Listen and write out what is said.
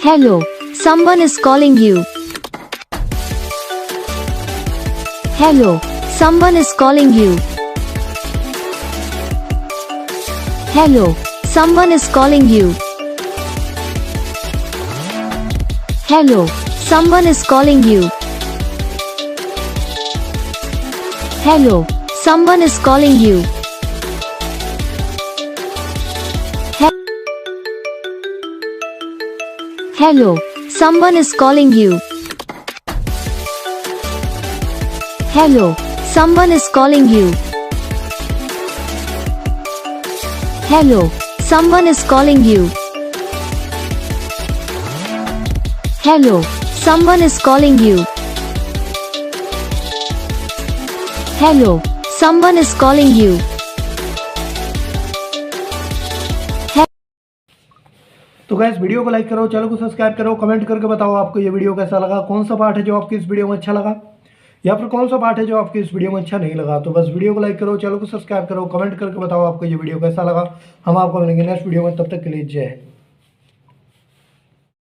Hello, someone is calling you. Hello, someone is calling you. Hello, someone is calling you. Hello, someone is calling you. Hello, someone is calling you. Hello, someone is calling you. Hello, someone is calling you. Hello, someone is calling you. Hello, someone is calling you. Hello, someone is calling you. तो guys video को like करो, channel को subscribe करो, comment करके बताओ आपको ये video कैसा लगा, कौन सा पार्ट है जो आपको इस वीडियो में अच्छा लगा या फिर कौन सा पार्ट है जो आपको इस वीडियो में अच्छा नहीं लगा। तो बस वीडियो को लाइक करो, चैनल को सब्सक्राइब करो, कमेंट करके बताओ आपको ये वीडियो कैसा लगा। हम आपको मिलेंगे नेक्स्ट वीडियो में, तब तक के लिए जय हिंद।